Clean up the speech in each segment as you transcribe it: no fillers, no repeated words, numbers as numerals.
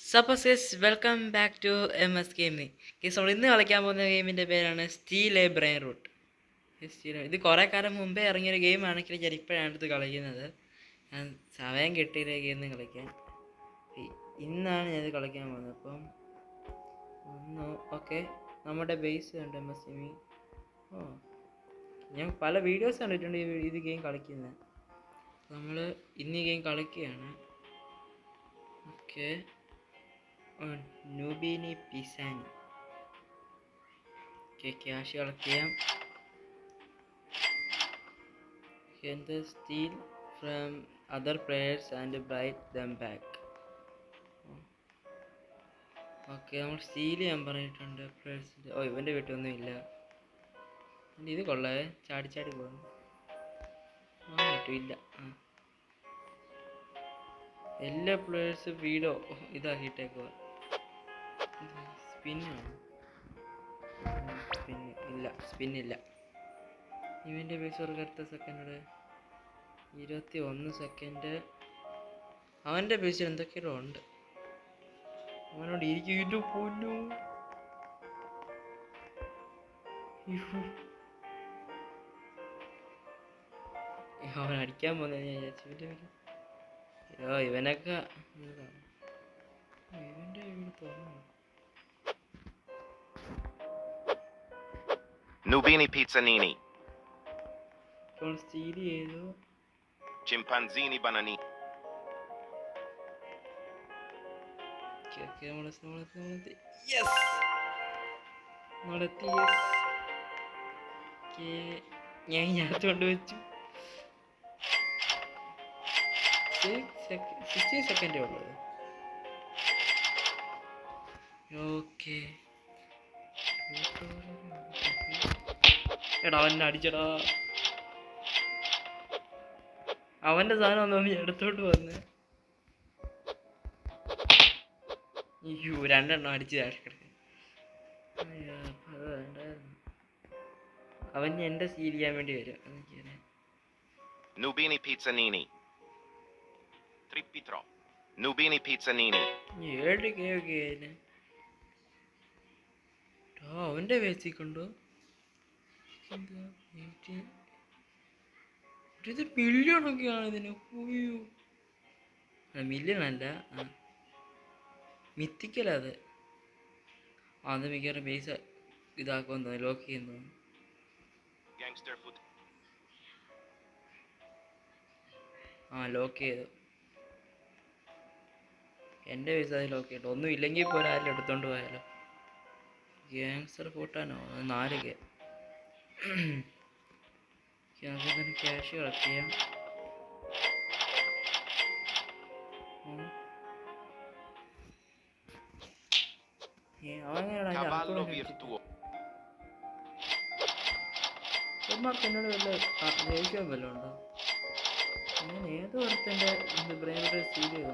Suppose welcome back to MS gaming. Case നമ്മൾ ഇന്ന് കളിക്കാൻ പോകുന്ന ഗെയിമിൻ്റെ പേരാണ് സ്റ്റീൽ എ ബ്രെയിൻ റൂട്ട്. ഇത് കുറേ കാലം മുമ്പേ ഇറങ്ങിയൊരു ഗെയിമാണെങ്കിൽ ഞാൻ ഇപ്പോഴാണ് ഇത് കളിക്കുന്നത്. ഞാൻ സമയം കിട്ടിയില്ല ഗെയിം കളിക്കാൻ. ഇന്നാണ് ഞാനിത് കളിക്കാൻ പോകുന്നത്. അപ്പം ഓക്കെ, നമ്മുടെ ബേസ് ഉണ്ട് MS ഗെയിമിംഗ്. ഞാൻ പല വീഡിയോസ് കണ്ടിട്ടുണ്ട് ഇത് ഗെയിം കളിക്കുന്നത്. നമ്മൾ ഇന്ന് ഈ ഗെയിം കളിക്കുകയാണ്. ഓക്കെ, നൂബിനി പിസാനി. ഓക്കെ, ക്യാഷ് കളക്ട് ചെയ്യാം. the steal from other players and buy them back. Okay, നമ്മൾ സ്റ്റീൽ ചെയ്യാൻ പറഞ്ഞിട്ടുണ്ട് പ്ലേയേഴ്സിൻ്റെ. ഇവൻ്റെ വീട്ടിലൊന്നും ഇല്ല. ഇത് കൊള്ളാവേ, ചാടി ചാടി പോകുന്നു. ഇല്ല. എല്ലാ പ്ലേയേഴ്സ് വീടോ ഇതാക്കിയിട്ടേക്കുക. സ്പിന്നാണ്. സ്പിന്നില്ല. ഇവൻ്റെ ബേസ് വർക്ക് അടുത്ത സെക്കൻഡ് 21 സെക്കൻഡ്. അവൻ്റെ ബേസിൽ എന്തൊക്കെയോ ഉണ്ട്. അവനോട് ഇരിക്കും പോന്നു. അവൻ അടിക്കാൻ പോകുന്ന ഞാൻ വിചാരിച്ചു. ഇവനൊക്കെ ഇവൻ്റെ വീട് തോന്നുന്നു. Nubini Pizzanini. ഇപ്പോൾ സ്റ്റീൽ ചെയ്തു. Chimpanzini Banani. ഞാൻ ഇതിനകത്ത് കൊണ്ടുവച്ചു. 60 സെക്കൻഡേ ഉള്ളത്. ഓക്കെ, എടാ അവനെ അടിച്ചടാ. അവൻ്റെ സാധനം ഒന്നും എടുത്തോട്ട് വന്ന് രണ്ടെണ്ണം അടിച്ച് കിടക്കുക. അവൻ എൻ്റെ സ്റ്റീൽ ചെയ്യാൻ വേണ്ടി വരും. Nubini Pizzanini. Trippitro. Nubini Pizzanini. 7K ഒക്കെ ആയിരുന്നു. അവൻ്റെ വേസിക്കൊണ്ടോ ഇത് മില്യണൊക്കെയാണ് ഇതിന്. മില്യണല്ല, മിത്തിക്കലത്. അത് മിക്കവാറും ബേസ് ഇതാക്കുമെന്ന് തോന്നുന്നു, ലോക്ക് ചെയ്യുന്നു. ലോക്ക് ചെയ്തു. എൻ്റെ ബേസ് അത് ലോക്ക് ചെയ്തു. ഒന്നും ഇല്ലെങ്കിൽ പോലും ആരും എടുത്തോണ്ട് പോയാലോ. ഗ്യാങ്സ്റ്റർ കൂട്ടാനോ 4K. തന്നെ ക്യാഷ് കളക്ട് ചെയ്യാം. എന്നോട് വല്ല ദേഷ്യം വല്ലതും ഉണ്ടോ? ഞാൻ ഏതോ ഒരുത്തൻ്റെ ബ്രെയിൻ സ്റ്റീൽ ചെയ്തോ.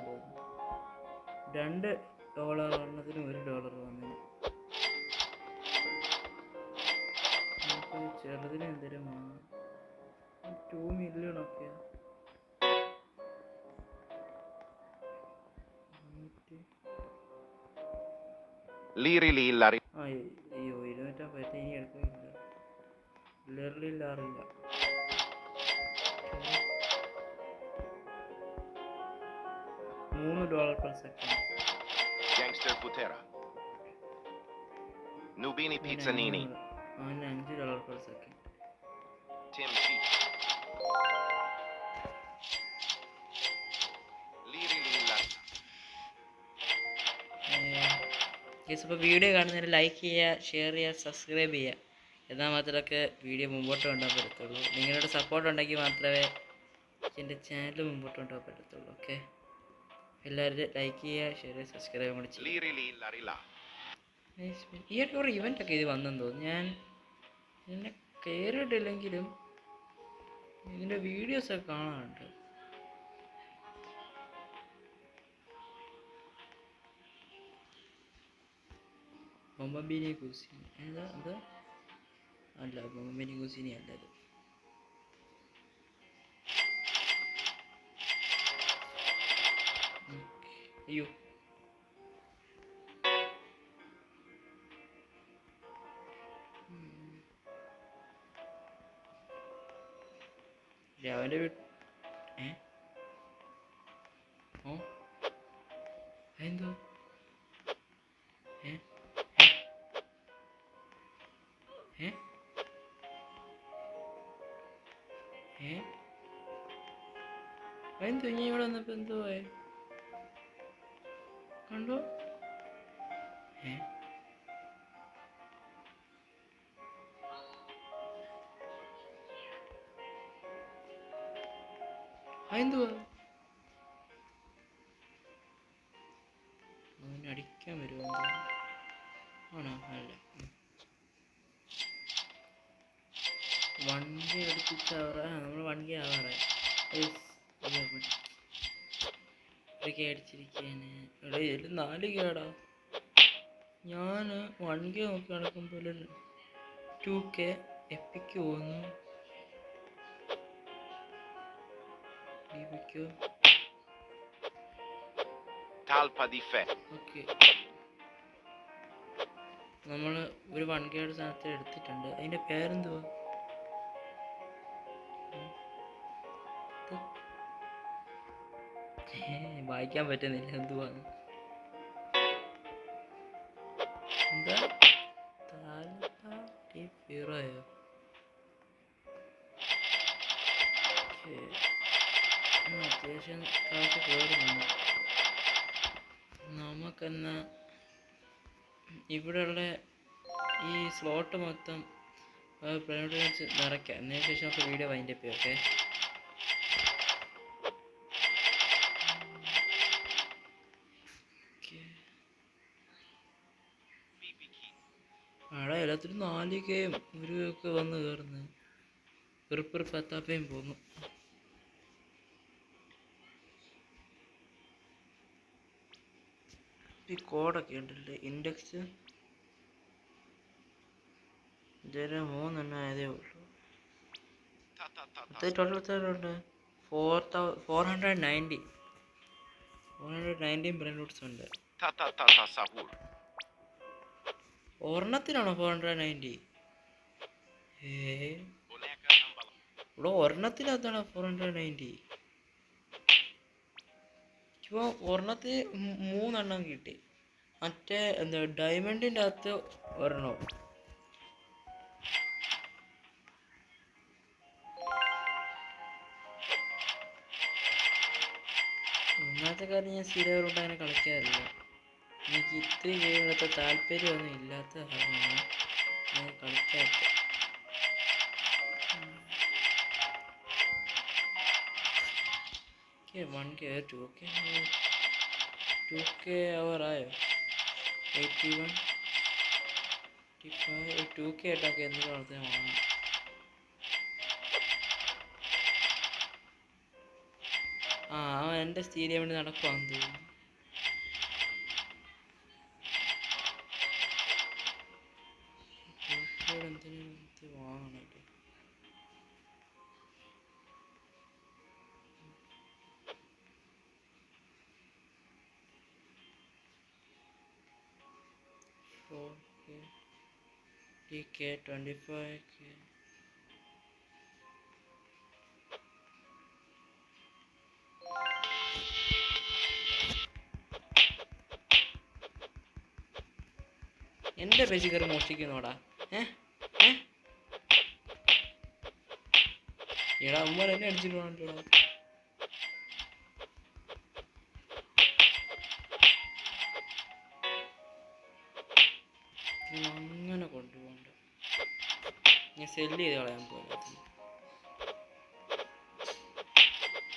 $2 എണ്ണത്തിന് $1 വന്നു. ചെറുതിന് എന്തെങ്കിലും 2 മില്യണൊക്കെ. അയ്യോ, 250 ഇനി എടുക്കില്ല. ലിറിലില്ലാറില്ല. $3 per second. Gangster Putera. Nubini Pizzanini. $5 per second. Tim Feet. അപ്പോൾ വീഡിയോ കാണുന്നതിന് ലൈക്ക് ചെയ്യുക, ഷെയർ ചെയ്യുക, സബ്സ്ക്രൈബ് ചെയ്യുക. എന്നാൽ മാത്രമൊക്കെ വീഡിയോ മുമ്പോട്ട് കൊണ്ടുപോകാൻ പറ്റത്തുള്ളൂ. നിങ്ങളുടെ സപ്പോർട്ട് ഉണ്ടെങ്കിൽ മാത്രമേ എൻ്റെ ചാനൽ മുമ്പോട്ട് കൊണ്ടുപോകാൻ പറ്റത്തുള്ളൂ. ഓക്കെ, എല്ലാവരും ലൈക്ക് ചെയ്യുക, ഷെയർ ചെയ്യുക, സബ്സ്ക്രൈബ് കൂടി ചെയ്യുക. ഈ ഒരു ഇവൻ്റൊക്കെ ഇത് വന്നെന്ന് തോന്നുന്നു. ഞാൻ എന്നെ കയറിയിട്ടില്ലെങ്കിലും ഇതിൻ്റെ വീഡിയോസൊക്കെ കാണാറുണ്ട്. ബൊമ്പബിനി കുസിനി അല്ല, ബൊമ്പബിനി കുസിനി അല്ലത്. അയ്യോ അവൻ്റെ വീട്ട് ഏ ഓ എന്തോ ഏ ഏ ഏ എന്തോ ഇനി ഇവിടെ വന്നപ്പോ എന്തോ കണ്ടോ ഏ എന്തുവാ അവനെ അടിക്കാൻ വരുമോ ആണോ അല്ല വണ്ടി അടുപ്പിച്ചാവാറ നമ്മൾ വണ്ടി ആവാറായി ഇതൊക്കെ അടിച്ചിരിക്കാന് എടാ ഇതിൽ 4 കേടാ ഞാൻ 1K നോക്കി നടക്കുമ്പോൾ 2K എപ്പിക്ക് പോകുന്നു ഡിപിക്കോ Talpa di fe. ഓക്കെ നമ്മൾ ഒരു 1K സാധനത്തെ എടുത്തിട്ടുണ്ട് അതിൻ്റെ പേരെന്തുവാ വായിക്കാൻ പറ്റുന്നില്ല എന്തുവാന്ന് എന്താ ഹീറോയോ അത്യാവശ്യം കാശ് കയറുന്നുണ്ട് നമുക്കെന്നാ ഇവിടെയുള്ള ഈ സ്ലോട്ട് മൊത്തം വെച്ച് നിറയ്ക്കാം എന്നതിന് ശേഷം നമുക്ക് വീഡിയോ വൈൻഡപ്പ് ചെയ്യാം ഓക്കെ അവിടെ എല്ലാത്തിനും 4K ഒരു ഒക്കെ വന്ന് കയറുന്നത് പെറുപ്പെറു പത്താപ്പയും പോന്നു ഈ കോഡൊക്കെ ഉണ്ടല്ലേ ഇൻഡെക്സ് ഇതുവരെ 3 ആയതേ ഉള്ളൂ ടോട്ടൽ എത്രയുണ്ട് 490 ബ്രെയിൻ റൂട്ട്സ് ഉണ്ട് Sahur. ഒരെണ്ണത്തിനാണോ 490 Boneca ambala. ഇവിടെ ഒരെണ്ണത്തിനകത്താണ് 490 ഇപ്പോൾ ഒരെണ്ണത്തിൽ 3 എണ്ണം കിട്ടി മറ്റേ എന്താ ഡയമണ്ടിൻ്റെ അകത്ത് ഒരെണ്ണം ഒന്നാമത്തെ കാര്യം ഞാൻ സ്ഥിരമായിട്ട് അങ്ങനെ കളിക്കാറില്ല എനിക്ക് ഇത്രയും ഗെയിമിലത്തെ താല്പര്യമൊന്നും ഇല്ലാത്ത കാരണമാണ് ഞാൻ കളിക്കാത്തത് Okay, 1K 2K ആയോ 81 2K ആയിട്ടൊക്കെ എന്ത് വളർത്താൻ വാങ്ങണം അവൻ എൻ്റെ സ്റ്റീരിയം വേണ്ടി നടക്കുവാന്ന് തോന്നുന്നു എന്തിനും വാങ്ങണല്ലേ DK 25K എൻ്റെ പേജ് കയറി മോഷ്ടിക്കുന്നോടാ എടാ അമ്മ എന്നെ അടിച്ചിട്ട് വേണല്ലോ അങ്ങനെ കൊണ്ടുപോകണ്ട ഞാൻ സെല്ല് ചെയ്ത് കളയാൻ പോലെ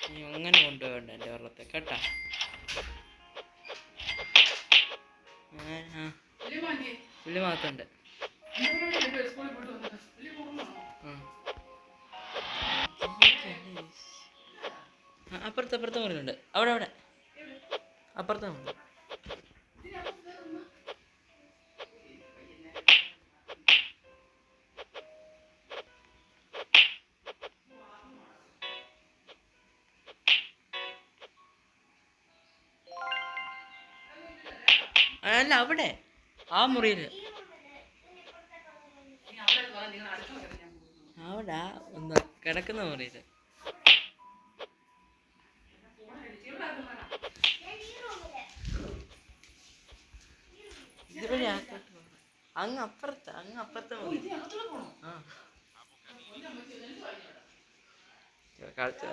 നീ അങ്ങനെ കൊണ്ടുപോകണ്ട എൻ്റെ വെള്ളത്തെ കേട്ടാ പുള്ളി മാത്രമുണ്ട് അപ്പുറത്തെ മുറിയിലുണ്ട് അവിടെ അപ്പുറത്തെ മുറി അല്ല അവിടെ ആ മുറിയിൽ അവിടെ എന്താ കിടക്കുന്ന മുറിയിൽ അങ്ങ് അപ്പുറത്തെ മുറി. ആ കളിച്ചു